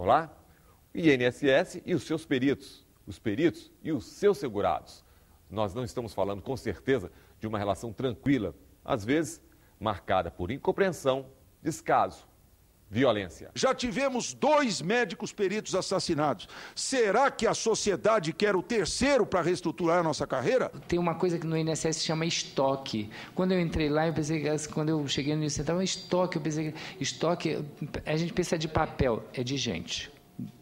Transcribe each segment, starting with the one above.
Olá? O INSS e os seus peritos, os peritos e os seus segurados. Nós não estamos falando com certeza de uma relação tranquila, às vezes marcada por incompreensão, descaso, violência. Já tivemos 2 médicos peritos assassinados. Será que a sociedade quer o terceiro para reestruturar a nossa carreira? Tem uma coisa que no INSS se chama estoque. Quando eu entrei lá, eu pensei que quando eu cheguei no INSS, estoque, eu pensei que estoque, a gente pensa de papel, é de gente,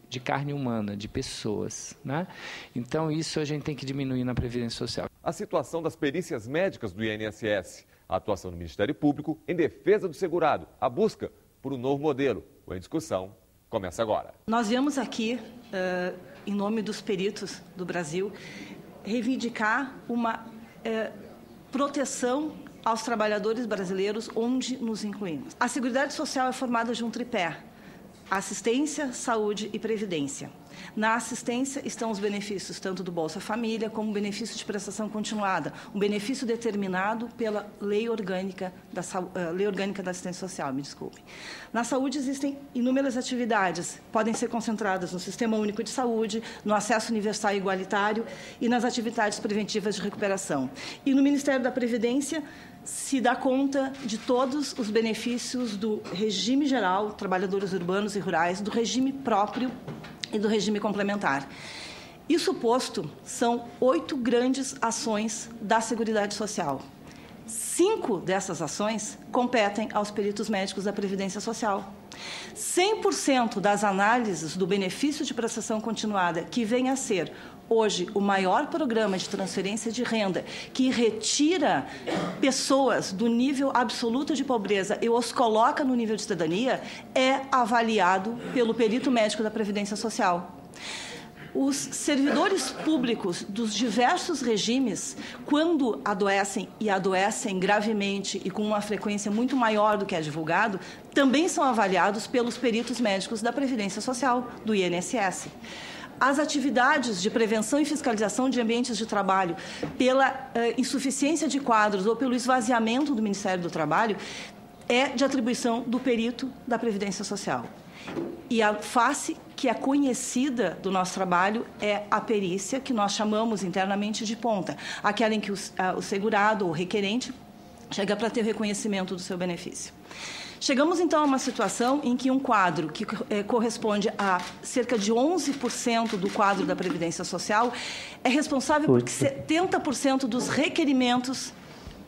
de carne humana, de pessoas, né? Então isso a gente tem que diminuir na Previdência Social. A situação das perícias médicas do INSS, a atuação do Ministério Público em defesa do segurado, a busca por um novo modelo. A discussão começa agora. Nós viemos aqui, em nome dos peritos do Brasil, reivindicar uma proteção aos trabalhadores brasileiros onde nos incluímos. A Seguridade Social é formada de um tripé: assistência, saúde e previdência. Na assistência estão os benefícios tanto do Bolsa Família como o benefício de prestação continuada, um benefício determinado pela Lei Orgânica da Assistência Social, me desculpem. Na saúde existem inúmeras atividades, podem ser concentradas no Sistema Único de Saúde, no acesso universal e igualitário e nas atividades preventivas de recuperação. E no Ministério da Previdência se dá conta de todos os benefícios do regime geral, trabalhadores urbanos e rurais, do regime próprio e do regime complementar. Isso posto, são 8 grandes ações da Seguridade Social. 5 dessas ações competem aos peritos médicos da Previdência Social. 100% das análises do benefício de prestação continuada, que vem a ser hoje o maior programa de transferência de renda, que retira pessoas do nível absoluto de pobreza e os coloca no nível de cidadania, é avaliado pelo perito médico da Previdência Social. Os servidores públicos dos diversos regimes, quando adoecem e adoecem gravemente e com uma frequência muito maior do que é divulgado, também são avaliados pelos peritos médicos da Previdência Social, do INSS. As atividades de prevenção e fiscalização de ambientes de trabalho, pela insuficiência de quadros ou pelo esvaziamento do Ministério do Trabalho, é de atribuição do perito da Previdência Social. E a face que é conhecida do nosso trabalho é a perícia, que nós chamamos internamente de ponta, aquela em que o segurado ou requerente chega para ter o reconhecimento do seu benefício. Chegamos, então, a uma situação em que um quadro que corresponde a cerca de 11% do quadro da Previdência Social é responsável por 70% dos requerimentos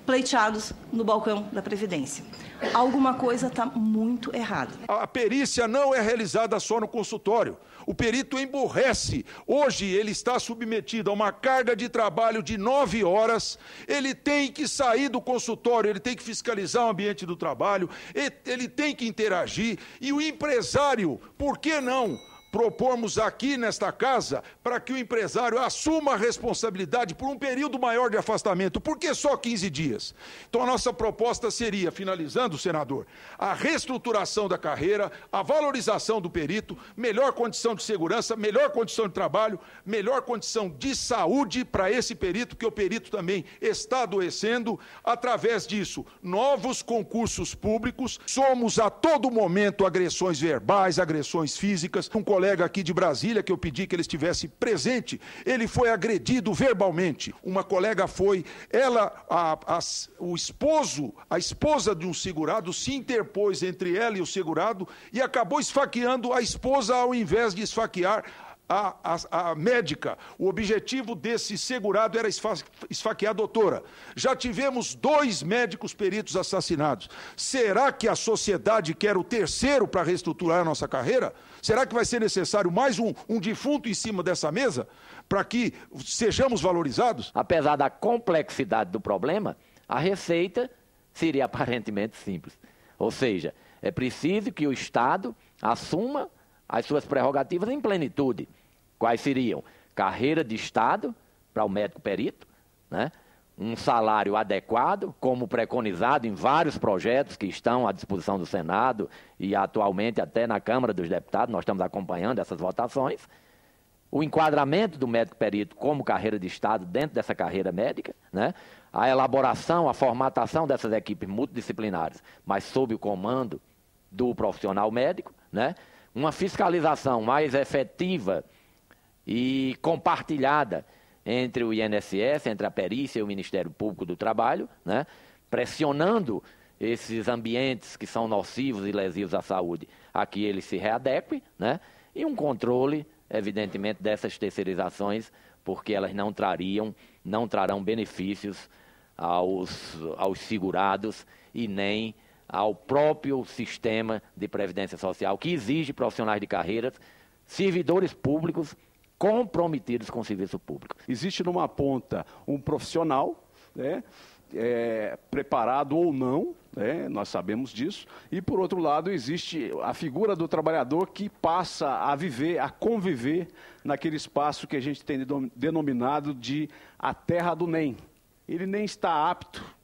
pleiteados no balcão da Previdência. Alguma coisa está muito errada. A perícia não é realizada só no consultório. O perito emburrece. Hoje ele está submetido a uma carga de trabalho de 9 horas. Ele tem que sair do consultório, ele tem que fiscalizar o ambiente do trabalho, ele tem que interagir. E o empresário, por que não propormos aqui nesta casa para que o empresário assuma a responsabilidade por um período maior de afastamento? Por que só 15 dias? Então a nossa proposta seria, finalizando, senador, a reestruturação da carreira, a valorização do perito, melhor condição de segurança, melhor condição de trabalho, melhor condição de saúde para esse perito, que o perito também está adoecendo. Através disso, novos concursos públicos. Somos a todo momento agressões verbais, agressões físicas. Um colega aqui de Brasília, que eu pedi que ele estivesse presente, ele foi agredido verbalmente. Uma colega foi, a esposa de um segurado se interpôs entre ela e o segurado e acabou esfaqueando a esposa ao invés de esfaquear a médica. O objetivo desse segurado era esfaquear a doutora. Já tivemos 2 médicos peritos assassinados. Será que a sociedade quer o terceiro para reestruturar a nossa carreira? Será que vai ser necessário mais um defunto em cima dessa mesa para que sejamos valorizados? Apesar da complexidade do problema, a receita seria aparentemente simples. Ou seja, é preciso que o Estado assuma as suas prerrogativas em plenitude. Quais seriam? Carreira de Estado para o médico perito, né? Um salário adequado, como preconizado em vários projetos que estão à disposição do Senado e atualmente até na Câmara dos Deputados, nós estamos acompanhando essas votações. O enquadramento do médico perito como carreira de Estado dentro dessa carreira médica, né? A elaboração, a formatação dessas equipes multidisciplinares, mas sob o comando do profissional médico, né? uma fiscalização mais efetiva e compartilhada entre o INSS, entre a perícia e o Ministério Público do Trabalho, né, pressionando esses ambientes que são nocivos e lesivos à saúde a que eles se readequem, né, e um controle, evidentemente, dessas terceirizações, porque elas não trarão benefícios aos segurados e nem ao próprio sistema de previdência social, que exige profissionais de carreiras, servidores públicos comprometidos com o serviço público. Existe numa ponta um profissional, né, preparado ou não, né, nós sabemos disso, e por outro lado existe a figura do trabalhador que passa a viver, a conviver naquele espaço que a gente tem denominado de a terra do NEM. Ele nem está apto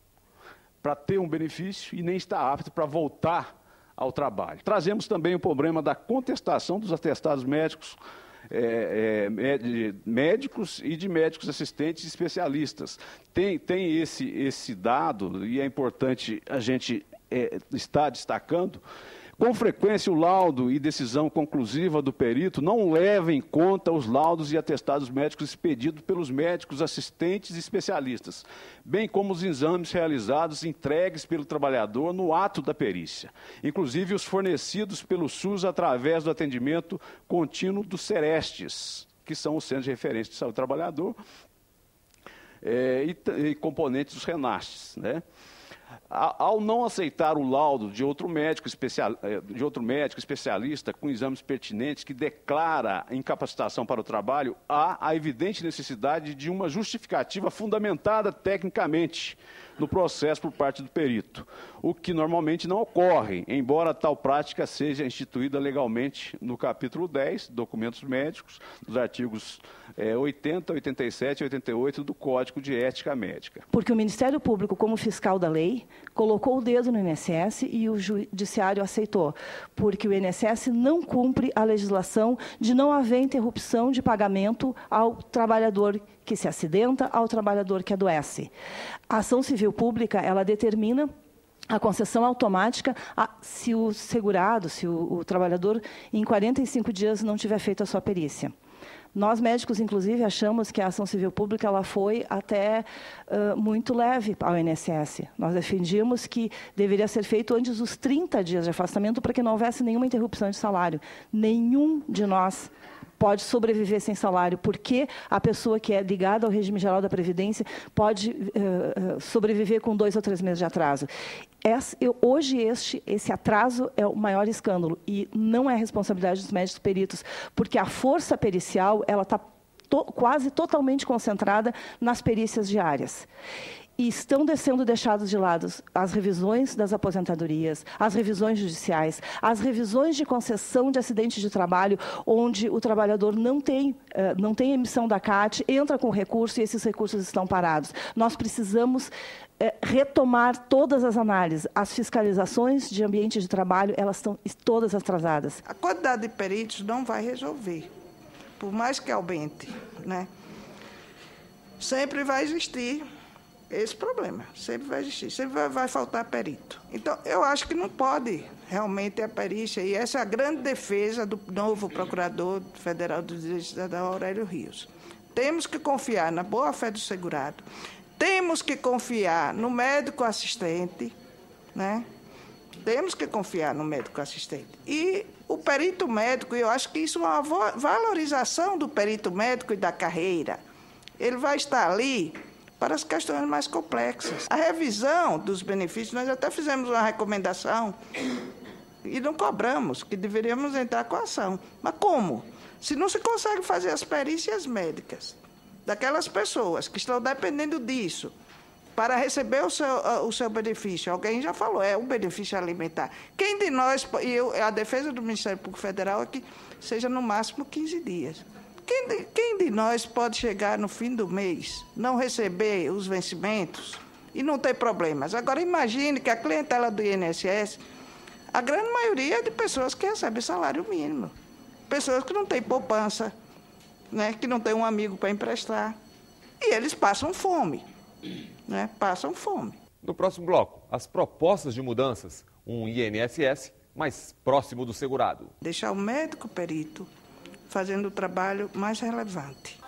para ter um benefício e nem está apto para voltar ao trabalho. Trazemos também o problema da contestação dos atestados médicos, médicos e de médicos assistentes especialistas. Tem esse dado, e é importante a gente estar destacando. Com frequência, o laudo e decisão conclusiva do perito não leva em conta os laudos e atestados médicos expedidos pelos médicos assistentes e especialistas, bem como os exames realizados entregues pelo trabalhador no ato da perícia, inclusive os fornecidos pelo SUS através do atendimento contínuo dos CERESTES, que são os Centros de Referência de Saúde do Trabalhador, e componentes dos RENASTES, né? Ao não aceitar o laudo de outro médico especialista com exames pertinentes que declara incapacitação para o trabalho, há a evidente necessidade de uma justificativa fundamentada tecnicamente no processo por parte do perito, o que normalmente não ocorre, embora tal prática seja instituída legalmente no capítulo 10, documentos médicos, dos artigos 80, 87 e 88 do Código de Ética Médica. Porque o Ministério Público, como fiscal da lei, colocou o dedo no INSS e o Judiciário aceitou, porque o INSS não cumpre a legislação de não haver interrupção de pagamento ao trabalhador que se acidenta, ao trabalhador que adoece. A ação civil pública, ela determina a concessão automática se o segurado, se o trabalhador, em 45 dias não tiver feito a sua perícia. Nós, médicos, inclusive, achamos que a ação civil pública ela foi até muito leve ao INSS. Nós defendíamos que deveria ser feito antes dos 30 dias de afastamento para que não houvesse nenhuma interrupção de salário. Nenhum de nós pode sobreviver sem salário, porque a pessoa que é ligada ao regime geral da Previdência pode sobreviver com 2 ou 3 meses de atraso. Hoje, esse atraso é o maior escândalo, e não é responsabilidade dos médicos peritos, porque a força pericial ela está quase totalmente concentrada nas perícias diárias. E estão sendo deixados de lado as revisões das aposentadorias, as revisões judiciais, as revisões de concessão de acidente de trabalho, onde o trabalhador não tem emissão da CAT, entra com recurso e esses recursos estão parados. Nós precisamos retomar todas as análises. As fiscalizações de ambiente de trabalho, elas estão todas atrasadas. A quantidade de peritos não vai resolver, por mais que aumente, né? Sempre vai existir esse problema, sempre vai existir, sempre vai faltar perito. Então, eu acho que não pode realmente a perícia, e essa é a grande defesa do novo Procurador Federal dos Direitos Cidadãos, Aurélio Rios. Temos que confiar na boa-fé do segurado, temos que confiar no médico assistente, né? Temos que confiar no médico assistente. E o perito médico, eu acho que isso é uma valorização do perito médico e da carreira. Ele vai estar ali para as questões mais complexas. A revisão dos benefícios, nós até fizemos uma recomendação e não cobramos, que deveríamos entrar com a ação. Mas como? Se não se consegue fazer as perícias médicas daquelas pessoas que estão dependendo disso para receber o seu benefício, alguém já falou, é um benefício alimentar. Quem de nós, a defesa do Ministério Público Federal é que seja no máximo 15 dias. Quem de nós pode chegar no fim do mês, não receber os vencimentos e não ter problemas? Agora, imagine que a clientela do INSS, a grande maioria é de pessoas que recebem salário mínimo. Pessoas que não têm poupança, né, que não têm um amigo para emprestar. E eles passam fome, né, passam fome. No próximo bloco, as propostas de mudanças, um INSS mais próximo do segurado. Deixar o médico perito fazendo o trabalho mais relevante.